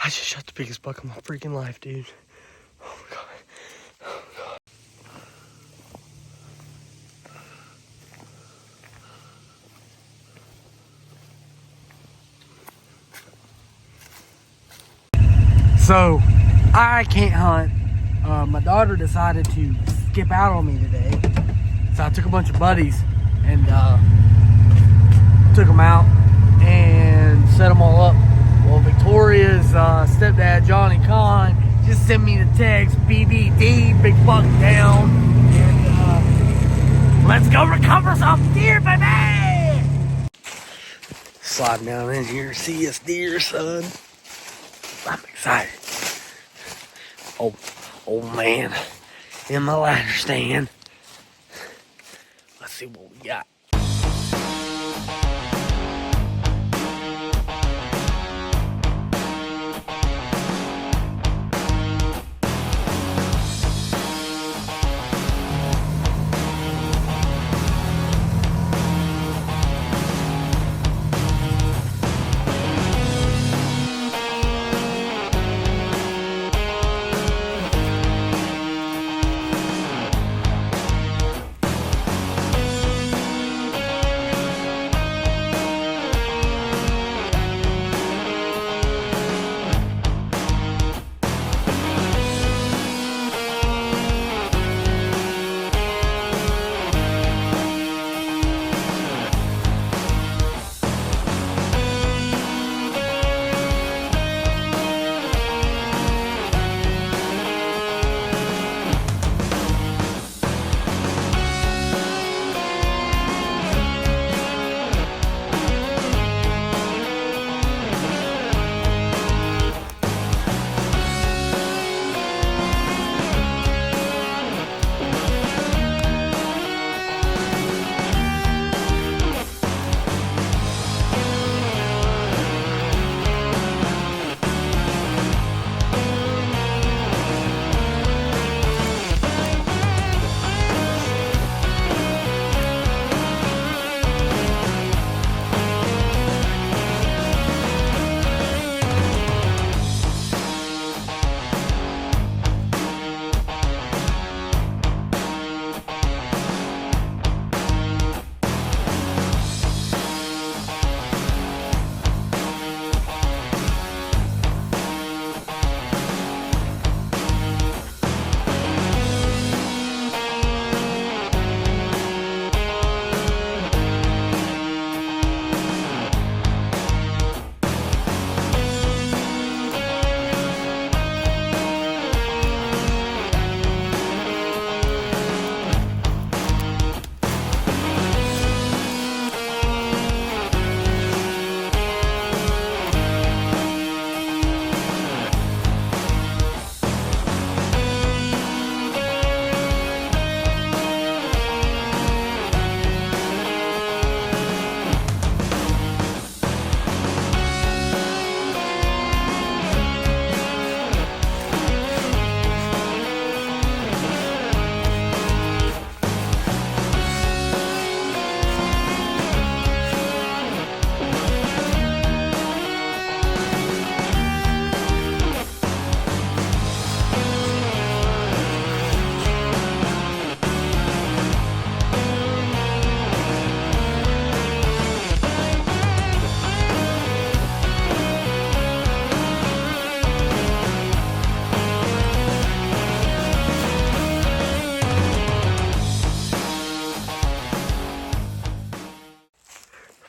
I just shot the biggest buck of my freaking life, dude. Oh my God. Oh God. So, I can't hunt. My daughter decided to skip out on me today. So I took a bunch of buddies and took them out and set them all up. Well, Victoria's stepdad, Johnny Kahn, just sent me the text, BBD, big buck down. And let's go recover some deer, baby! Sliding down in here, see us deer, son. I'm excited. Oh man, in my ladder stand. Let's see what we got.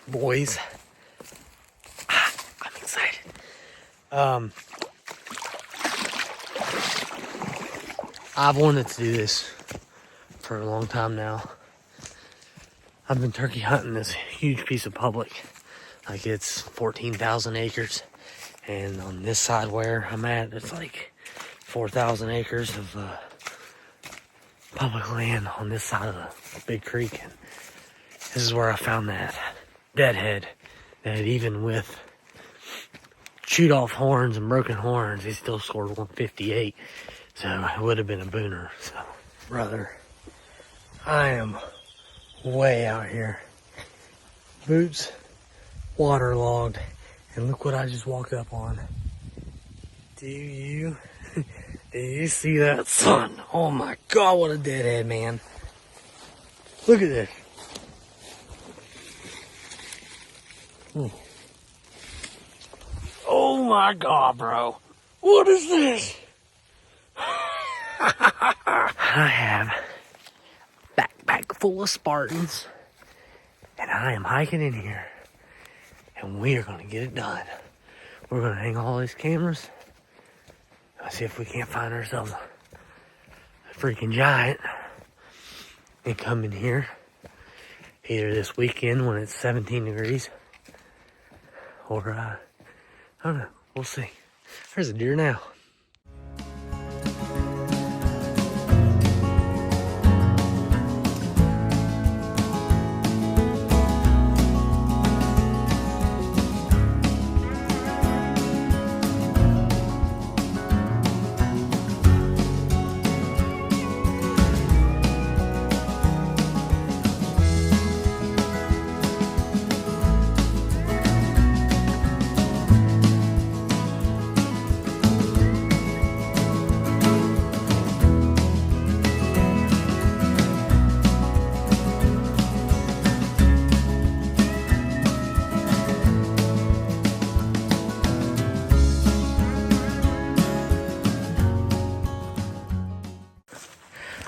Boys, I'm excited. I've wanted to do this for a long time now. I've been turkey hunting this huge piece of public. Like, it's 14,000 acres. And on this side where I'm at, it's like 4,000 acres of public land on this side of the big creek. And this is where I found that deadhead that even with chewed off horns and broken horns, he still scored 158. So it would have been a booner. So, brother, I am way out here. Boots waterlogged. And look what I just walked up on. Do you see that sun? Oh my God, what a deadhead, man. Look at this. Oh my God, bro. What is this? I have a backpack full of Spartans, and I am hiking in here, and we are going to get it done. We're going to hang all these cameras. Let's see if we can't find ourselves a freaking giant and come in here either this weekend when it's 17 degrees or, I don't know. We'll see. There's a deer now.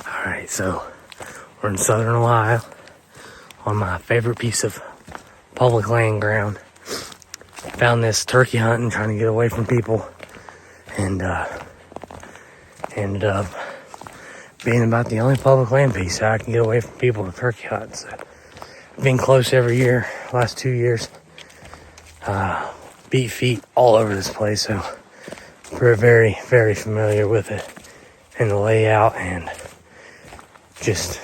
Alright, so we're in southern Ohio on my favorite piece of public land ground. Found this turkey hunting, trying to get away from people, and ended up being about the only public land piece that I can get away from people to turkey hunt. So I've been close every year, last 2 years. Beat feet all over this place, so we're very, very familiar with it and the layout, and just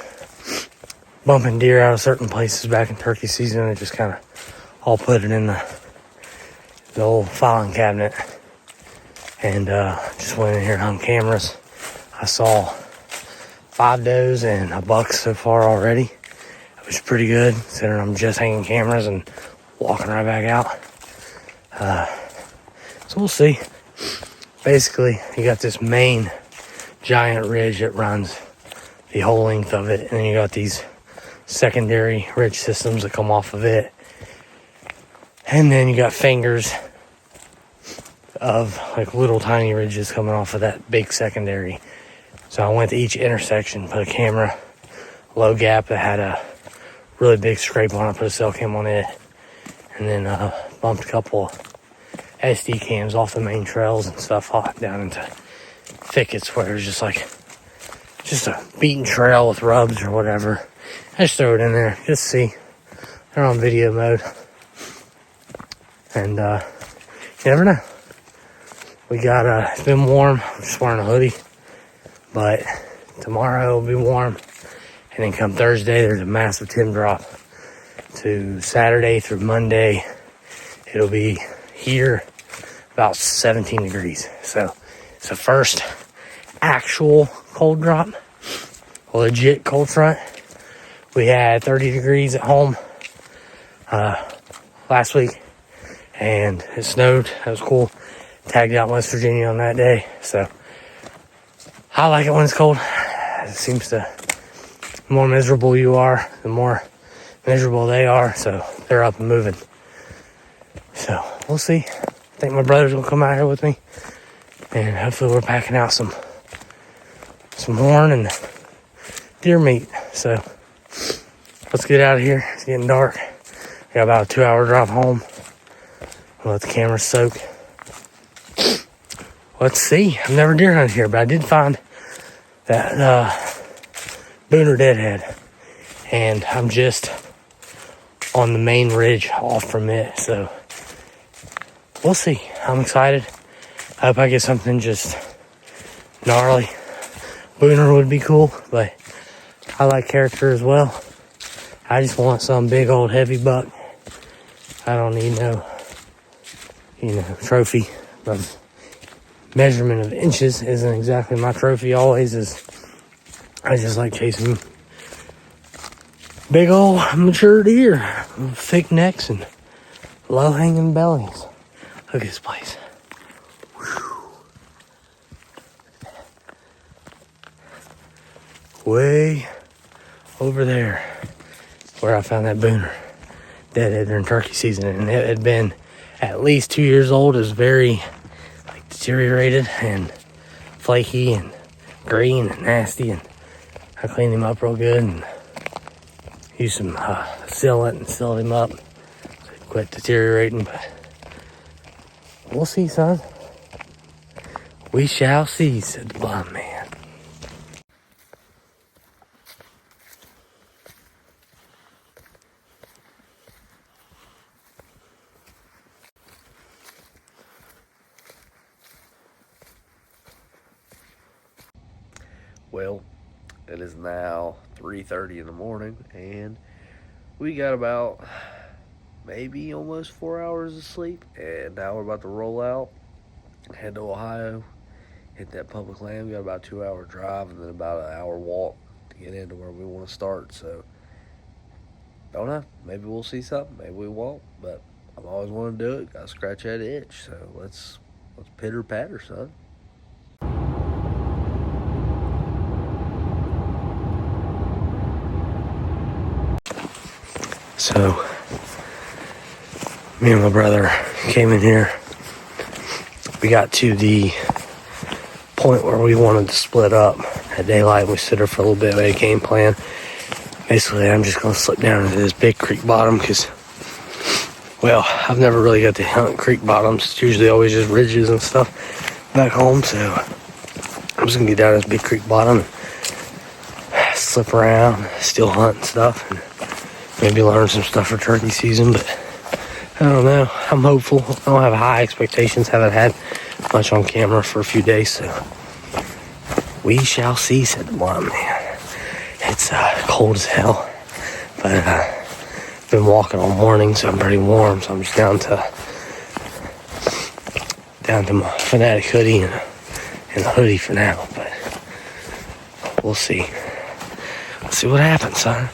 bumping deer out of certain places back in turkey season. I just kind of all put it in the old filing cabinet, and just went in here on cameras. I saw 5 does and a buck so far already. It was pretty good, considering I'm just hanging cameras and walking right back out. So we'll see. Basically, you got this main giant ridge that runs the whole length of it, and then you got these secondary ridge systems that come off of it, and then you got fingers of like little tiny ridges coming off of that big secondary. So I went to each intersection, put a camera, low gap that had a really big scrape on it, put a cell cam on it, and then bumped a couple SD cams off the main trails and stuff off down into thickets where there's just a beaten trail with rubs or whatever. I just throw it in there, just see. They're on video mode. And you never know. We got, it's been warm. I'm just wearing a hoodie. But tomorrow it'll be warm. And then come Thursday, there's a massive temp drop. To Saturday through Monday, it'll be here about 17 degrees. So it's the first actual cold drop, a legit cold front. We had 30 degrees at home last week, and it snowed. That was cool. Tagged out West Virginia on that day, so I like it when it's cold. It seems to, the more miserable you are, the more miserable they are, so they're up and moving. So we'll see. I think my brothers will come out here with me, and hopefully we're packing out some horn and deer meat. So let's get out of here. It's getting dark. I got about a 2-hour drive home. I'll let the camera soak. Let's see. I've never deer hunted here, but I did find that Booner deadhead, and I'm just on the main ridge off from it. So we'll see. I'm excited. I hope I get something just gnarly. Booner would be cool, but I like character as well. I just want some big old heavy buck. I don't need no, trophy. But measurement of inches isn't exactly my trophy always. I just like chasing big old mature deer with thick necks and low hanging bellies. Look at this place. Whew. way over there where I found that booner deadhead during turkey season, and it had been at least 2 years old. It was very deteriorated and flaky and green and nasty, and I cleaned him up real good and used some sealant and sealed him up so he quit deteriorating. But we'll see, son. We shall see, said the blind man. Well, it is now 3:30 in the morning, and we got about maybe almost 4 hours of sleep, and now we're about to roll out, head to Ohio, hit that public land. We got about a 2-hour drive and then about an hour walk to get into where we want to start. So, don't know. Maybe we'll see something. Maybe we won't. But I've always wanted to do it. Got to scratch that itch. So let's pitter patter, son. So, me and my brother came in here. We got to the point where we wanted to split up at daylight. We stood there for a little bit, made a game plan. Basically, I'm just going to slip down into this big creek bottom because, well, I've never really got to hunt creek bottoms. It's usually always just ridges and stuff back home. So I'm just going to get down this big creek bottom and slip around, still hunt and stuff, and maybe learn some stuff for turkey season. But I don't know. I'm hopeful. I don't have high expectations. Haven't had much on camera for a few days, so we shall see, said the blind man. It's cold as hell, but I've been walking all morning, so I'm pretty warm. So I'm just down to my Fanatic hoodie and a hoodie for now. But we'll see. Let's see what happens, son.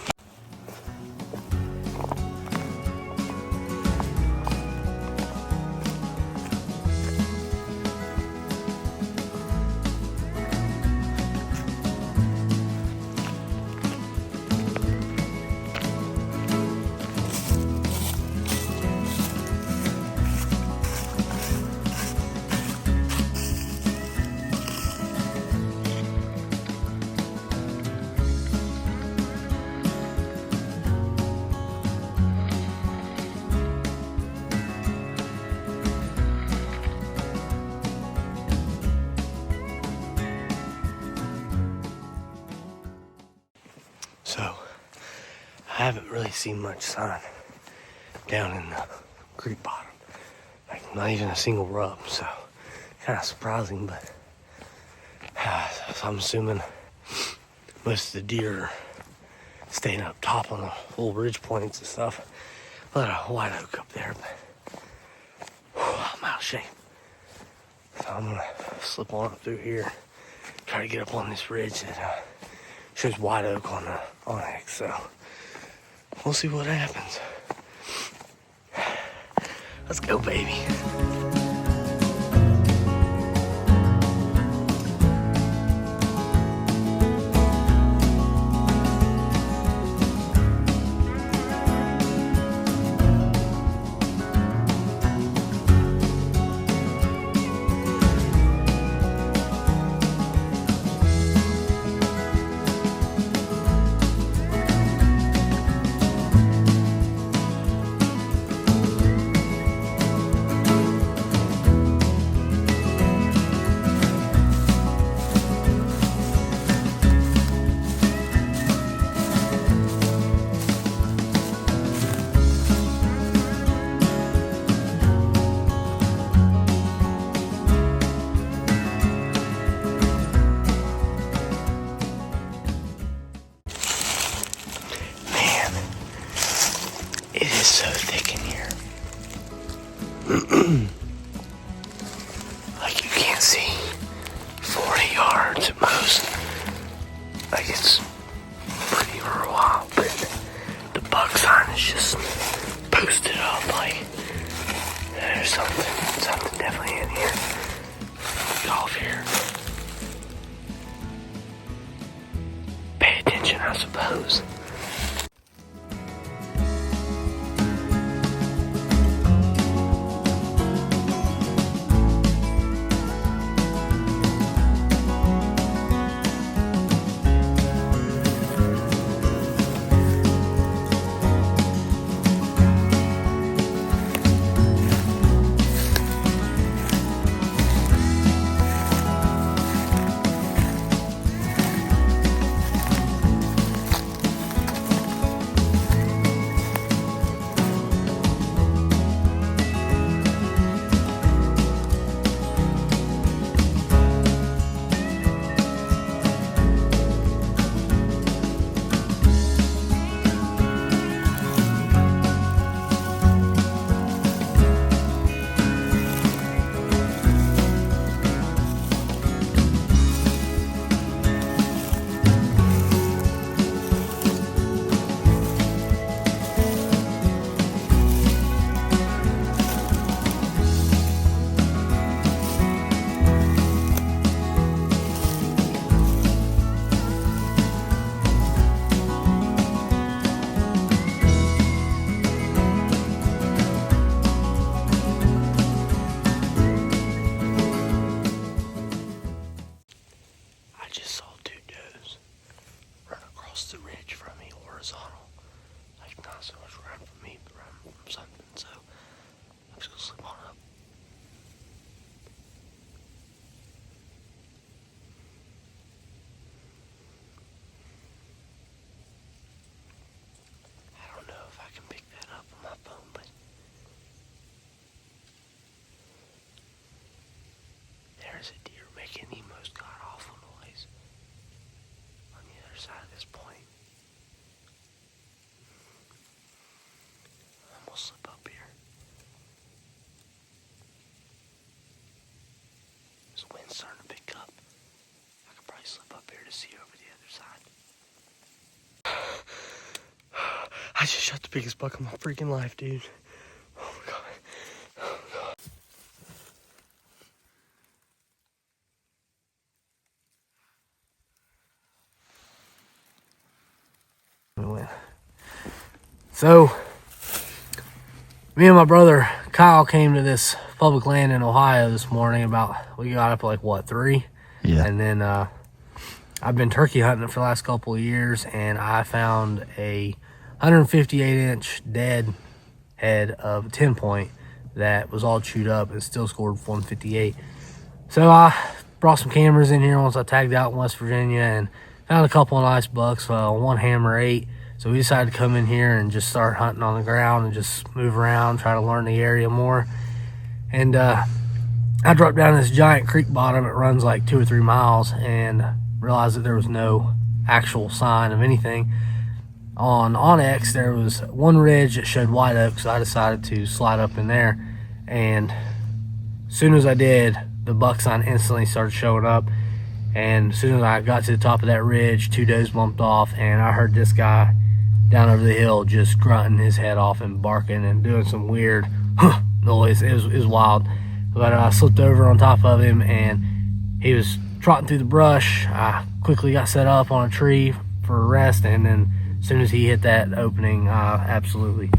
So, I haven't really seen much sign down in the creek bottom. Like, not even a single rub, so kind of surprising, but so I'm assuming most of the deer are staying up top on the little ridge points and stuff. A lot of white oak up there, but I'm out of shape. So I'm gonna slip on up through here, try to get up on this ridge that shows white oak on the onyx, so we'll see what happens. Let's go, baby. It is so thick in here. Like you can't see 40 yards at most. Like it's pretty for a while, but the buck sign is just posted up like there's something definitely in here. Get off here. Bear. I suppose. There's a deer making the most god-awful noise on the other side of this point. I'm gonna slip up here. This wind's starting to pick up. I could probably slip up here to see over the other side. I just shot the biggest buck of my freaking life, dude. Oh my god. So, me and my brother Kyle came to this public land in Ohio this morning. We got up at like what, 3? Yeah. And then I've been turkey hunting for the last couple of years, and I found a 158-inch dead head of a 10-point that was all chewed up and still scored 158. So I brought some cameras in here once I tagged out in West Virginia and found a couple of nice bucks, one hammer 8. So we decided to come in here and just start hunting on the ground and just move around, try to learn the area more. And I dropped down this giant creek bottom. It runs like 2 or 3 miles, and realized that there was no actual sign of anything. On Onyx, there was one ridge that showed white oak, so I decided to slide up in there. And as soon as I did, the buck sign instantly started showing up. And as soon as I got to the top of that ridge, 2 does bumped off, and I heard this guy down over the hill just grunting his head off and barking and doing some weird noise. It was wild. But I slipped over on top of him, and he was trotting through the brush. I quickly got set up on a tree for a rest, and then as soon as he hit that opening, I absolutely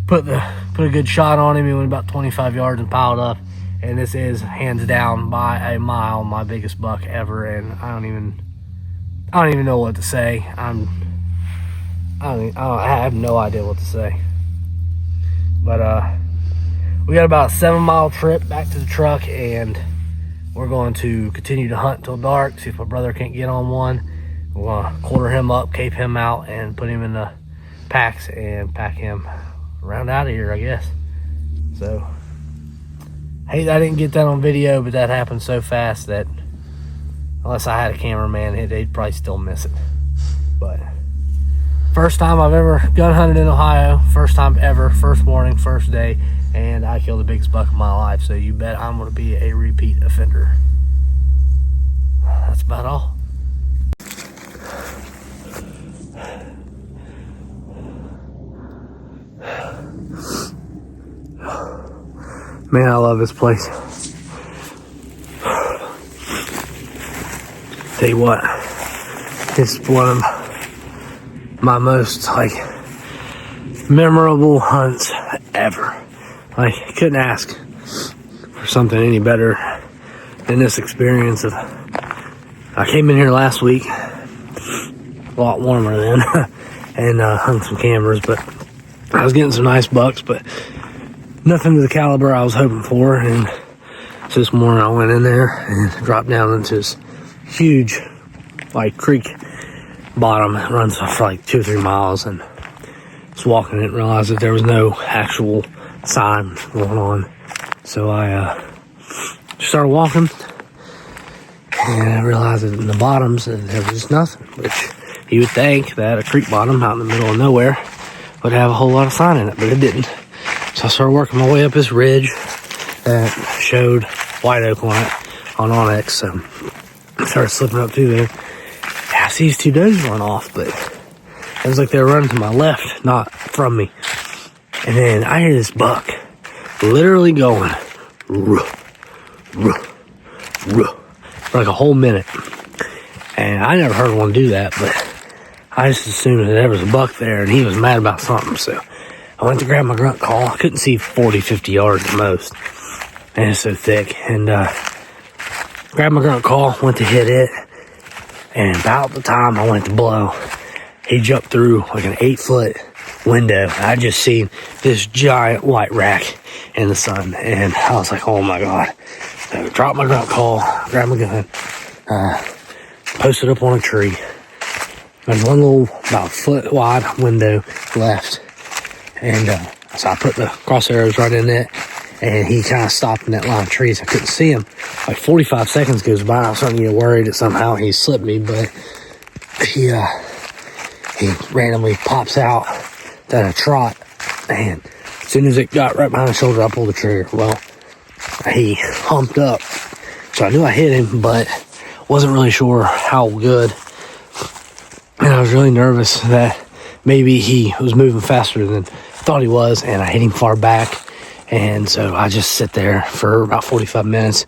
put a good shot on him. He went about 25 yards and piled up. And this is hands down by a mile my biggest buck ever, and I don't even know what to say. I have no idea what to say. But we got about a 7-mile trip back to the truck, and we're going to continue to hunt until dark. See if my brother can't get on one. We're gonna quarter him up, cape him out, and put him in the packs and pack him around out of here, I guess. So. Hey, I didn't get that on video, but that happened so fast that unless I had a cameraman, they'd probably still miss it. But first time I've ever gun hunted in Ohio, first time ever, first morning, first day, and I killed the biggest buck of my life. So you bet I'm going to be a repeat offender. That's about all. Man, I love this place. Tell you what, it's one of my most like memorable hunts ever. Like, couldn't ask for something any better than this experience of. I came in here last week, a lot warmer then, and hung some cameras, but I was getting some nice bucks, but nothing to the caliber I was hoping for. And so this morning I went in there and dropped down into this huge, like, creek bottom that runs for like 2 or 3 miles, and just walking it and realized that there was no actual sign going on. So I started walking, and I realized that in the bottoms that there was nothing, which you would think that a creek bottom out in the middle of nowhere would have a whole lot of sign in it, but it didn't. So I started working my way up this ridge that showed white oak on it, on Onyx. So I started slipping up through there. I see these 2 does run off, but it was like they were running to my left, not from me. And then I hear this buck literally going, ruh, ruh, ruh, for like a whole minute. And I never heard one do that, but I just assumed that there was a buck there and he was mad about something. So I went to grab my grunt call. I couldn't see 40, 50 yards at most. And it's so thick. And grabbed my grunt call, went to hit it. And about the time I went to blow, he jumped through like an 8-foot window. I just seen this giant white rack in the sun. And I was like, oh my God. So dropped my grunt call, grabbed my gun, posted up on a tree. There's one little about foot wide window left. And so I put the cross arrows right in it. And he kind of stopped in that line of trees. I couldn't see him. Like 45 seconds goes by. I was starting to get worried that somehow he slipped me, but he randomly pops out at a trot. And as soon as it got right behind the shoulder, I pulled the trigger. Well, he humped up. So I knew I hit him, but wasn't really sure how good. And I was really nervous that maybe he was moving faster than I thought he was, and I hit him far back. And so I just sit there for about 45 minutes,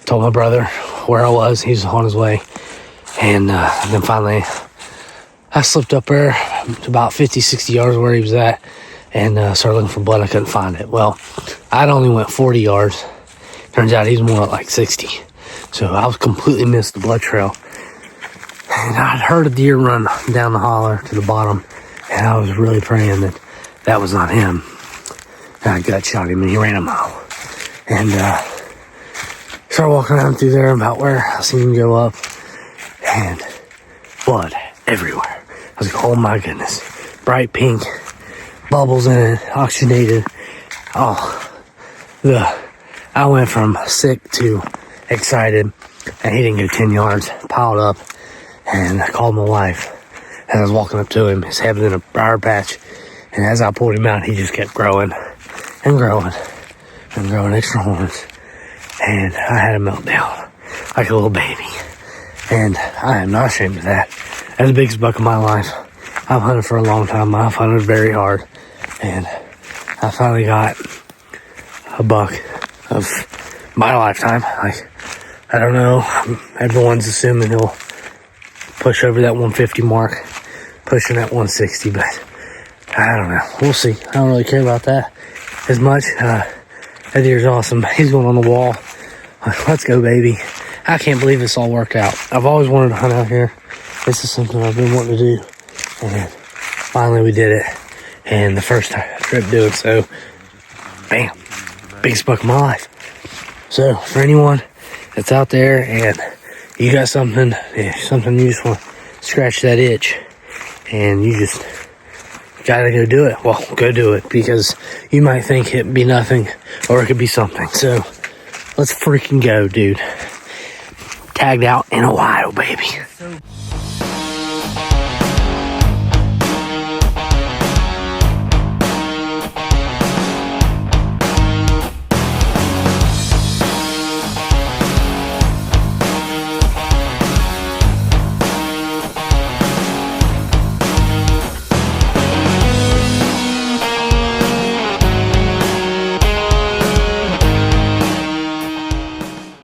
told my brother where I was. He was on his way. And then finally, I slipped up there to about 50, 60 yards where he was at, and started looking for blood. I couldn't find it. Well, I'd only went 40 yards. Turns out he's more like 60. So I was completely missed the blood trail. And I'd heard a deer run down the holler to the bottom, and I was really praying that that was not him. And I gut shot him, and he ran a mile. And started walking around through there about where I seen him go up, and blood everywhere. I was like, oh my goodness. Bright pink, bubbles in it, oxygenated. Oh, I went from sick to excited, and he didn't go 10 yards, piled up, and I called my wife. And I was walking up to him, his head was in a briar patch, and as I pulled him out, he just kept growing and growing and growing extra horns. And I had a meltdown like a little baby. And I am not ashamed of that. That's the biggest buck of my life. I've hunted for a long time. I've hunted very hard. And I finally got a buck of my lifetime. Like, I don't know. Everyone's assuming he'll push over that 150 mark, pushing that 160, but I don't know. We'll see. I don't really care about that as much. That deer's awesome. He's going on the wall. Let's go, baby. I can't believe this all worked out. I've always wanted to hunt out here. This is something I've been wanting to do. And finally we did it. And the first trip doing so, bam, biggest buck of my life. So for anyone that's out there and you got something you just want to scratch that itch and you just gotta go do it, well, go do it, because you might think it'd be nothing or it could be something. So let's freaking go, dude. Tagged out in Ohio, baby.